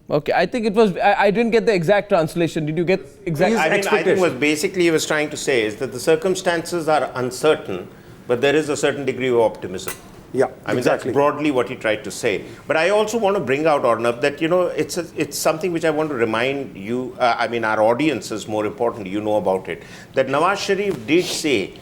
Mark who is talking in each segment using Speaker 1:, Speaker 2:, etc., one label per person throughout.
Speaker 1: Okay, I think it was, I didn't get the exact translation. Did you get exact?
Speaker 2: I think what basically he was trying to say is that the circumstances are uncertain, but there is a certain degree of optimism.
Speaker 3: Yeah,
Speaker 2: I mean, that's broadly what he tried to say. But I also want to bring out, Arnab, that, it's something which I want to remind you, our audiences, more importantly, about it, that Nawaz Sharif did say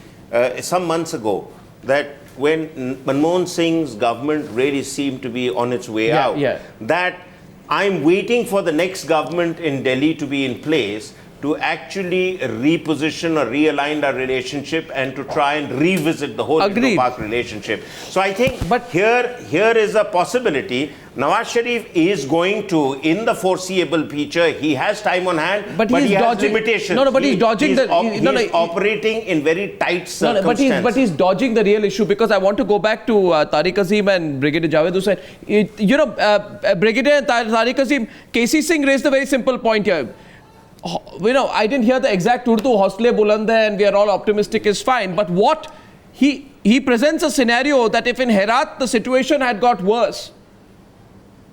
Speaker 2: some months ago that when Manmohan Singh's government really seemed to be on its way out, that I'm waiting for the next government in Delhi to be in place to actually reposition or realign our relationship and to try and revisit the whole Indo-Pak relationship. So I think here is a possibility. Nawaz Sharif is going to, in the foreseeable future, he has time on hand, but he has limitations.
Speaker 1: No, but he's dodging
Speaker 2: he's operating in very tight circumstances.
Speaker 1: But he's dodging the real issue, because I want to go back to Tariq Azim and Brigadier Javed Hussain. Brigadier and Tariq Azim, KC Singh raised a very simple point here. I didn't hear the exact Urdu, Hausle Buland hai and we are all optimistic is fine. But what he presents a scenario that if in Herat the situation had got worse,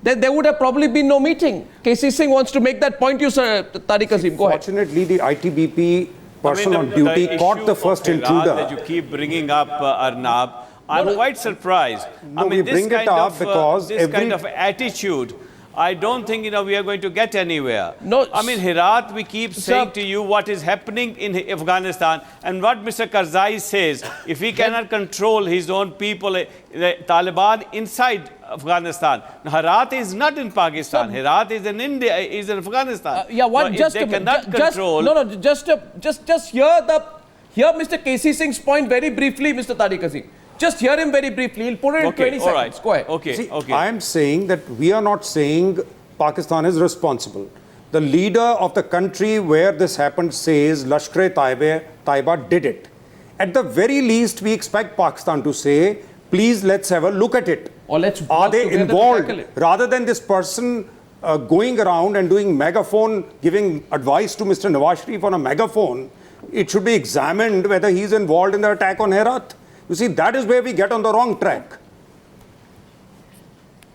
Speaker 1: then there would have probably been no meeting. KC Singh wants to make that point, Tariq Azim. Go ahead.
Speaker 3: Fortunately, the ITBP person on duty caught the first intruder.
Speaker 4: That you keep bringing up, Arnab, I'm quite surprised.
Speaker 3: No, we bring it up because
Speaker 4: this kind of attitude, I don't think we are going to get anywhere.
Speaker 1: No,
Speaker 4: Herat, we keep saying to you what is happening in Afghanistan, and what Mr. Karzai says, if he cannot control his own people, the Taliban inside Afghanistan. Herat is not in Pakistan. Herat is in India, is in Afghanistan.
Speaker 1: Just hear Mr. KC Singh's point very briefly, Mr. Tariq Azim. Just hear him very briefly. He'll put it in 20 seconds.
Speaker 4: Right.
Speaker 1: Go ahead.
Speaker 4: Okay.
Speaker 3: I am saying that we are not saying Pakistan is responsible. The leader of the country where this happened says Lashkar-e-Taiba did it. At the very least, we expect Pakistan to say, please, let's have a look at it.
Speaker 1: Or let's
Speaker 3: are they involved? Rather than this person going around and doing megaphone, giving advice to Mr. Nawaz Sharif on a megaphone, it should be examined whether he's involved in the attack on Herat. You see, that is where we get on the wrong track.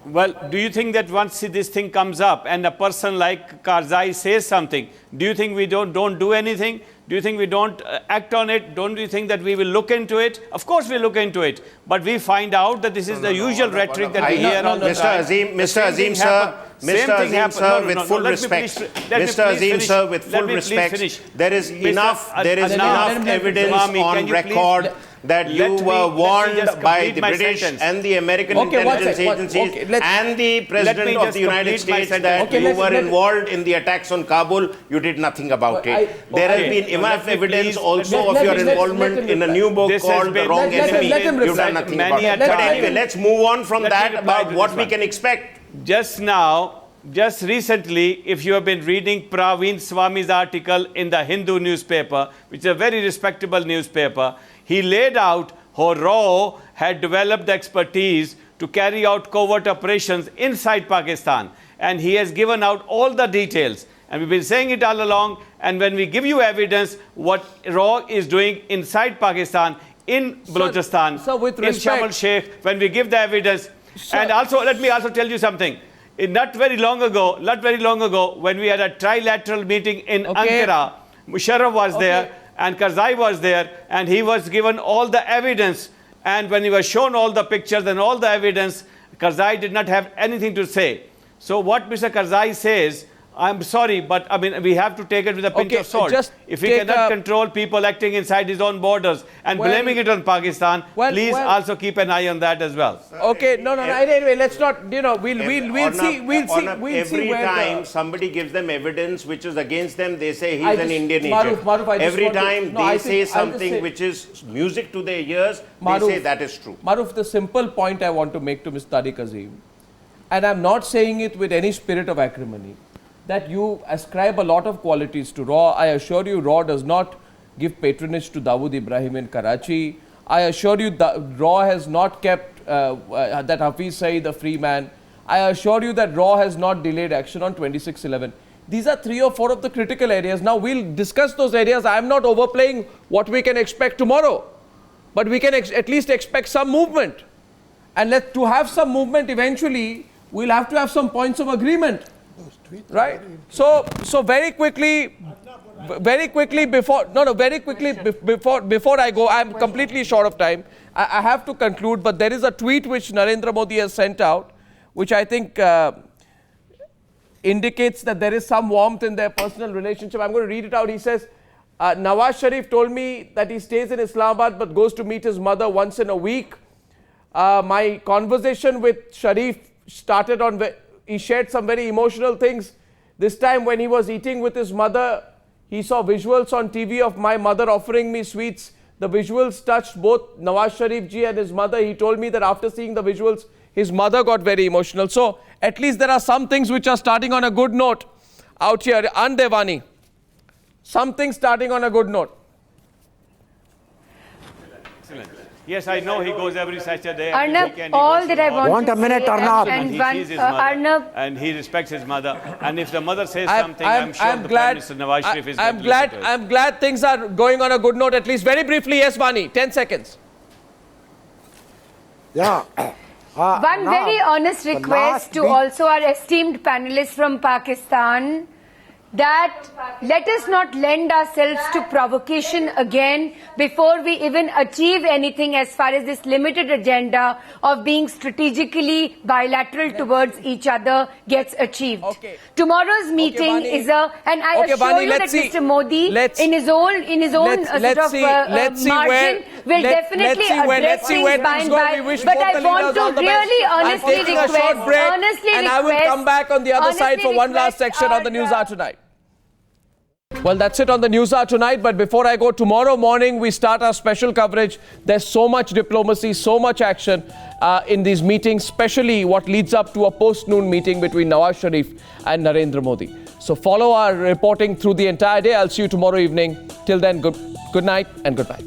Speaker 4: Well, do you think that once this thing comes up and a person like Karzai says something, do you think we don't do anything? Do you think we don't act on it? Don't you think that we will look into it? Of course we look into it, but we find out that this is the usual rhetoric that we hear all the time.
Speaker 2: Mr. Azim, sir, with full respect, there is enough evidence on record that you were warned by the British and the American intelligence agencies and the President of the United States that you were involved in the attacks on Kabul. You did nothing about it. There has been enough evidence also of your involvement in a new book called The Wrong Enemy. You've done nothing about it. But anyway, let's move on from that about what we can expect.
Speaker 4: Just recently, if you have been reading Praveen Swami's article in the Hindu newspaper, which is a very respectable newspaper, he laid out how RAW had developed the expertise to carry out covert operations inside Pakistan. And he has given out all the details. And we've been saying it all along. And when we give you evidence what RAW is doing inside Pakistan, in Balochistan, in Sharm el-Sheikh, when we give the evidence. And also, let me also tell you something. Not very long ago, when we had a trilateral meeting in Ankara, Musharraf was there and Karzai was there, and he was given all the evidence. And when he was shown all the pictures and all the evidence, Karzai did not have anything to say. So what Mr. Karzai says, I'm sorry, but we have to take it with a pinch of salt. If he cannot control people acting inside his own borders and blaming it on Pakistan, please also keep an eye on that as well.
Speaker 1: Anyway, let's not, we'll see.
Speaker 2: Every time somebody gives them evidence which is against them, they say he's an Indian agent. Every time they say something which is music to their ears, they say that is true.
Speaker 1: Maruf, the simple point I want to make to Mr. Tariq Azim, and I'm not saying it with any spirit of acrimony, that you ascribe a lot of qualities to RAW. I assure you, RAW does not give patronage to Dawood Ibrahim in Karachi. I assure you that RAW has not kept that Hafiz Saeed a free man. I assure you that RAW has not delayed action on 26/11. These are 3 or 4 of the critical areas. Now we'll discuss those areas. I'm not overplaying what we can expect tomorrow, but we can at least expect some movement. And to have some movement eventually, we'll have to have some points of agreement. right? So very quickly before I go, I'm completely short of time. I have to conclude, but there is a tweet which Narendra Modi has sent out, which I think indicates that there is some warmth in their personal relationship. I'm going to read it out. He says, Nawaz Sharif told me that he stays in Islamabad but goes to meet his mother once in a week. My conversation with Sharif started on, he shared some very emotional things. This time when he was eating with his mother, he saw visuals on TV of my mother offering me sweets. The visuals touched both Nawaz Sharif ji and his mother. He told me that after seeing the visuals, his mother got very emotional. So at least there are some things which are starting on a good note out here. Andevani, something starting on a good note.
Speaker 4: Excellent. Yes, I know he goes every Saturday. And
Speaker 5: Arnab, all that I want to
Speaker 6: a minute,
Speaker 5: say,
Speaker 6: Arnab.
Speaker 4: And he sees his mother,
Speaker 5: Arnab,
Speaker 4: and he respects his mother. And if the mother says something, I'm sure the Prime Minister Nawaz Sharif is going to listen to it.
Speaker 1: I'm glad things are going on a good note, at least very briefly. Yes, Vani, 10 seconds.
Speaker 6: Yeah.
Speaker 5: one
Speaker 6: now,
Speaker 5: very honest
Speaker 6: the
Speaker 5: request
Speaker 6: last
Speaker 5: to
Speaker 6: week-
Speaker 5: also our esteemed panelists from Pakistan, that let us not lend ourselves to provocation again before we even achieve anything as far as this limited agenda of being strategically bilateral towards each other gets achieved.
Speaker 1: Okay.
Speaker 5: Tomorrow's meeting
Speaker 1: Vani.
Speaker 5: is and I
Speaker 1: Okay,
Speaker 5: assure
Speaker 1: Vani,
Speaker 5: you
Speaker 1: let's
Speaker 5: that
Speaker 1: see.
Speaker 5: Mr. Modi,
Speaker 1: Let's-
Speaker 5: in his own margin, will definitely address things by and by. But I want to really honestly request,
Speaker 1: and I will come back on the other side for one last section on the News Hour tonight. Well, that's it on the News Hour tonight. But before I go, tomorrow morning we start our special coverage. There's so much diplomacy, so much action in these meetings, especially what leads up to a post-noon meeting between Nawaz Sharif and Narendra Modi. So follow our reporting through the entire day. I'll see you tomorrow evening. Till then, good night and goodbye.